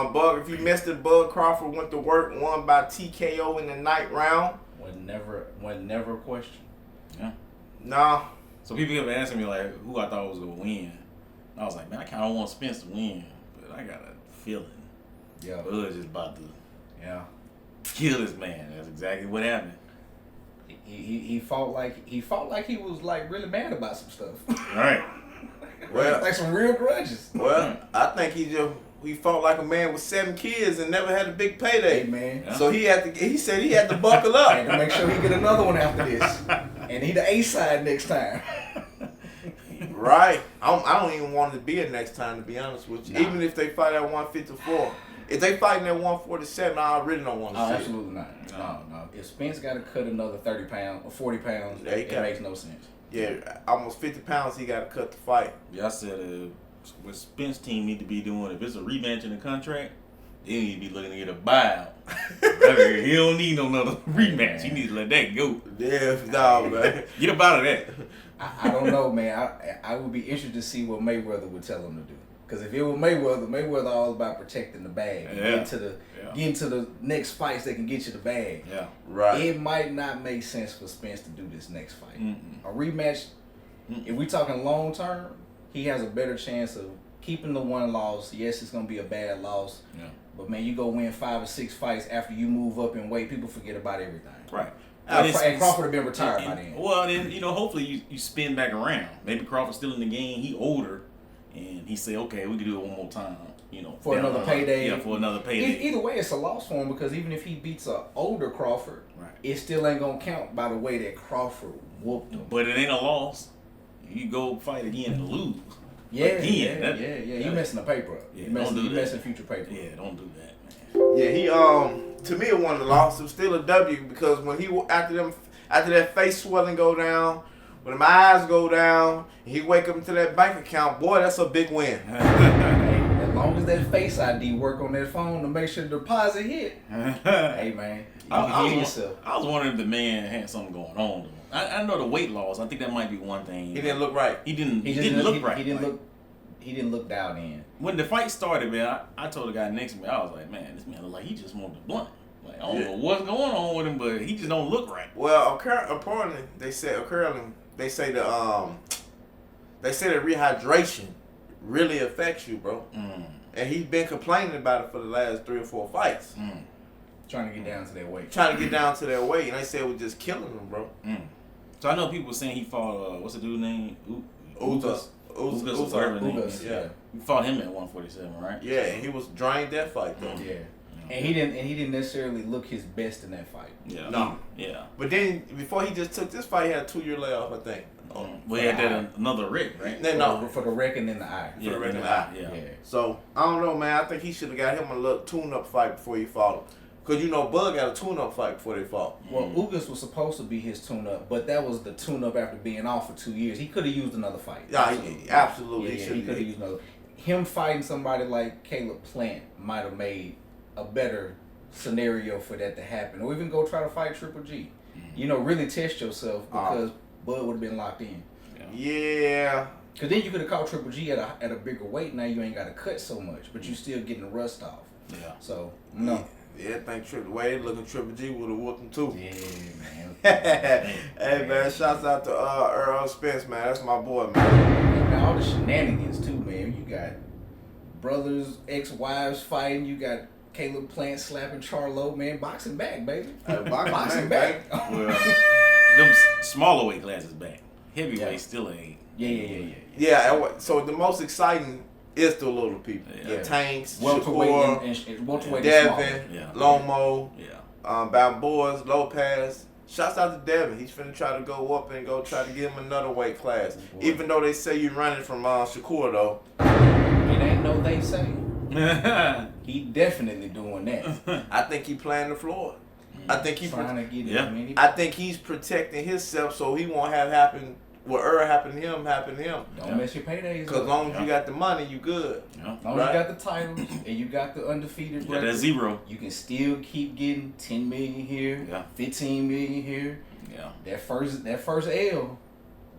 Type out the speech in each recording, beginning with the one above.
Bug, if you missed it, Bug Crawford went to work, won by TKO in the ninth round. Was never a question. Yeah. Nah. So people kept asking me like, who I thought was gonna win. And I was like, man, I kind of want Spence to win, but I got a feeling. Yeah. Bud just about to kill this man. That's exactly what happened. He fought like he was like really mad about some stuff. Right. Well, like some real grudges. Well, I think he fought like a man with 7 kids and never had a big payday. Hey, man. Yeah. So he said he had to buckle up. And to make sure he get another one after this. And he the A-side next time. Right. I don't even want it to be a next time, to be honest with you. Nah. Even if they fight at 154. If they fighting at 147, I really don't want to see Absolutely not. No. If Spence got to cut another 30 pounds or 40 pounds, it makes no sense. Yeah, almost 50 pounds he got to cut the fight. Yeah, I said what Spence team need to be doing, if it's a rematch in the contract, they need to be looking to get a buyout. He don't need no another rematch. He needs to let that go. Yeah, dog, man. Get up out of that. I don't know, man. I would be interested to see what Mayweather would tell him to do. Because if it was Mayweather all about protecting the bag. And getting to the next fights that can get you the bag. Yeah. Right. It might not make sense for Spence to do this next fight. Mm-mm. A rematch, if we talking long term, he has a better chance of keeping the one loss. Yes, it's going to be a bad loss. Yeah. But, man, you go win 5 or 6 fights after you move up in weight, people forget about everything. Right. And Crawford have been retired by then. Well, then, hopefully you spin back around. Maybe Crawford's still in the game. He older. And he say, okay, we can do it one more time. For another payday. Yeah, for another payday. Either way, it's a loss for him because even if he beats an older Crawford, right, it still ain't going to count by the way that Crawford whooped him. But it ain't a loss. You go fight again and lose. Yeah. You're messing the paper up. Yeah, you're messing future paper up. Yeah, don't do that, man. Yeah, he to me it wasn't a loss. It was still a W because when he after that face swelling go down, when my eyes go down, and he wake up into that bank account, boy, that's a big win. As long as that Face ID work on that phone to make sure the deposit hit. Hey, man, I yourself. I was wondering if the man had something going on. I know the weight loss. I think that might be one thing. He didn't look right. He didn't look right. He didn't look dialed in. When the fight started, man, I told the guy next to me, I was like, man, this man look like he just wanted to blunt. Like, I don't know what's going on with him, but he just don't look right. Well, apparently they say that rehydration really affects you, bro. And he's been complaining about it for the last 3 or 4 fights. Trying to get down to that weight. And they said it was just killing him, bro. So I know people saying he fought, what's the dude's name? Ugas. Yeah. You fought him at 147, right? Yeah, and he was drained that fight, though. Yeah. And he didn't necessarily look his best in that fight. Yeah. No. Yeah. But then before he just took this fight, he had a 2-year layoff, I think. Well, he had that another wreck, right? No. For the wreck and then the eye. For the wreck and the eye. Yeah. So, I don't know, man. I think he should have got him a little tune-up fight before he fought him. Because, Bud got a tune-up fight before they fought. Well, Ugas was supposed to be his tune-up, but that was the tune-up after being off for 2 years. He could have used another fight. Yeah, absolutely. He could have used another. Him fighting somebody like Caleb Plant might have made a better scenario for that to happen. Or even go try to fight Triple G. Really test yourself because Bud would have been locked in. Yeah. Because then you could have caught Triple G at a bigger weight. Now you ain't got to cut so much, but you still getting the rust off. Yeah. So, no. Yeah, I think the way they looking, Triple G would have whooped him too. Yeah, man. Hey, man, shouts out to Earl Spence, man. That's my boy, man. And all the shenanigans too, man. You got brothers, ex-wives fighting. You got Caleb Plant slapping Charlo, man. Boxing back, baby. Boxing back. Well, them smaller weight classes back. Heavyweight still ain't. Yeah, so the most exciting is the little people. Yeah. The Tanks, Welterweight Shakur, and welterweight Devin, Lomo, Yeah. Balboas, Lopez. Shouts out to Devin. He's finna try to go up and go try to give him another weight class. Boy. Even though they say you're running from Shakur, though. It ain't no they say. He definitely doing that. I think he playing the floor. I think trying to get it. I think he's protecting himself so he won't have what Earl happened to him happen to him. Don't mess your paydays. Because as long as you got the money, you good. As long as you got the titles and you got the undefeated record, that zero. You can still keep getting 10 million here, 15 million here. Yeah. That first L,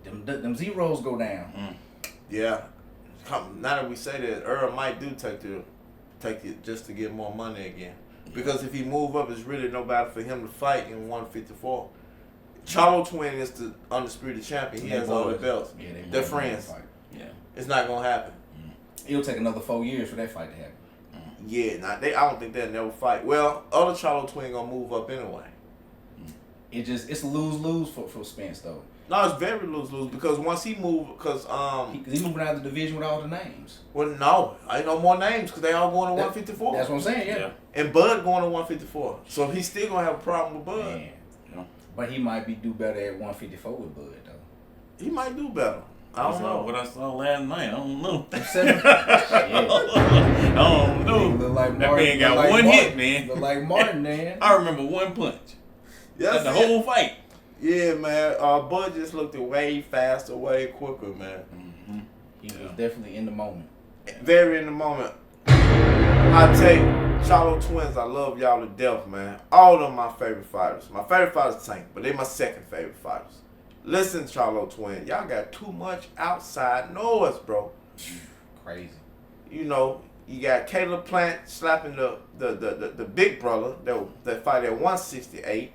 them zeros go down. Yeah. Now that we say that, Earl might do take the take it just to get more money again. Because if he move up, it's really nobody for him to fight in 154. Charlo Twin is the undisputed champion. He has all the belts. Yeah, they're friends. Yeah. It's not gonna happen. It'll take another 4 years for that fight to happen. Yeah, I don't think they'll never fight. Well, other Charlo Twin gonna move up anyway. It's a lose-lose for Spence though. No, it's very lose-lose because once he moved, because He's moving out of the division with all the names. well, no, ain't no more names because they all going to 154. That's what I'm saying. Yeah. And Bud going to 154, so he's still gonna have a problem with Bud. Man. But he might do better at 154 with Bud though. He might do better. I don't know what I saw last night. I don't know. I don't know. Look like That Martin, man got like one Martin, hit, man. Look like Martin, man. I remember one punch. That's the whole fight. Yeah, man. Bud just looked way faster, way quicker, man. Mm-hmm. He was definitely in the moment. Very in the moment. I take Charlo Twins. I love y'all to death, man. All of them my favorite fighters. My favorite fighter's Tank, but they my second favorite fighters. Listen, Charlo Twin, y'all got too much outside noise, bro. Crazy. You know, you got Caleb Plant slapping the big brother that fight at 168,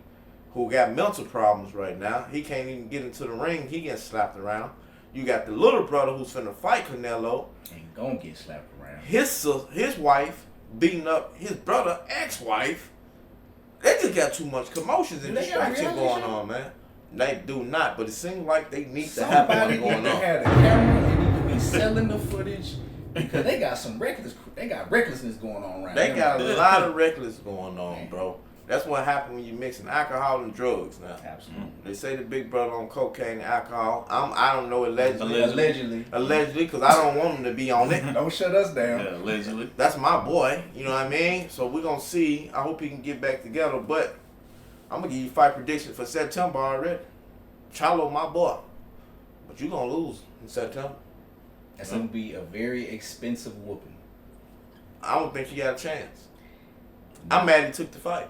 who got mental problems right now. He can't even get into the ring. He gets slapped around. You got the little brother who's finna fight Canelo. Ain't gonna get slapped around. His wife beating up his brother ex-wife. They just got too much commotions and distraction going on, man. They do not, but it seems like they need to have one going on. Had a camera and need to be selling the footage because they got some recklessness going on right now. They got a lot of reckless going on, bro. That's what happens when you're mixing alcohol and drugs now. Absolutely. They say the big brother on cocaine and alcohol. I don't know allegedly. Allegedly, because I don't want him to be on it. Don't shut us down. Yeah, allegedly. That's my boy. You know what I mean? So we're going to see. I hope he can get back together. But I'm going to give you fight predictions for September already. Charlo, my boy. But you're going to lose in September. That's going to be a very expensive whooping. I don't think he got a chance. I'm mad he took the fight.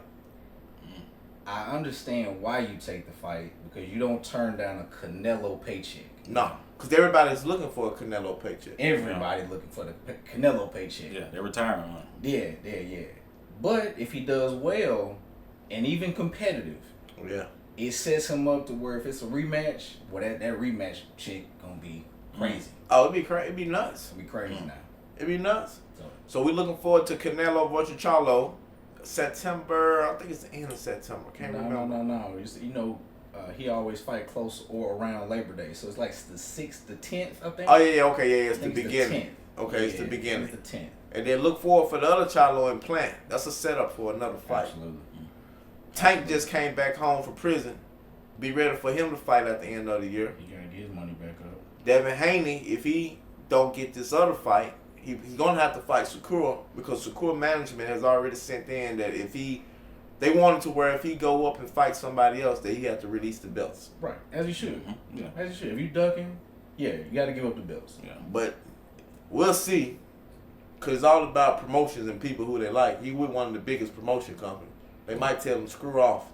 I understand why you take the fight because you don't turn down a Canelo paycheck. No, because everybody's looking for a Canelo paycheck. Everybody looking for the Canelo paycheck. Yeah, they're retiring. Huh? Yeah. But if he does well and even competitive, it sets him up to where if it's a rematch, well, that rematch chick gonna be crazy. Oh, it'd be crazy. It'd be nuts. It'd be crazy now. It'd be nuts. So we're looking forward to Canelo versus Charlo. September, I think it's the end of September. Can't remember. No. He always fight close or around Labor Day, so it's like the 6th, the 10th, I think. Oh yeah, okay, it's the beginning. It's the beginning. It's the 10th. And then look forward for the other Charlo and Plant. That's a setup for another fight. Absolutely. Tank just came back home from prison. Be ready for him to fight at the end of the year. He gotta get his money back up. Devin Haney, if he don't get this other fight, he's gonna have to fight Sakura because Sakura management has already sent in that they wanted to where if he go up and fight somebody else, that he had to release the belts. Right, as you should. Yeah, as you should. If you ducking, you got to give up the belts. Yeah, but we'll see, cause it's all about promotions and people who they like. He with one of the biggest promotion companies. They might tell him screw off.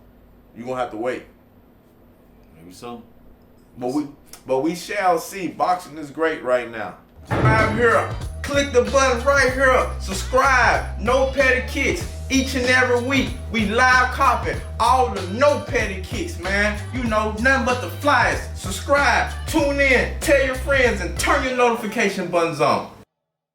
You gonna have to wait. Maybe so. But we shall see. Boxing is great right now. Subscribe here. Click the button right here. Subscribe. NoPettiKicks. Each and every week, we live copy all the NoPettiKicks, man. You know, nothing but the flyers. Subscribe. Tune in. Tell your friends and turn your notification buttons on.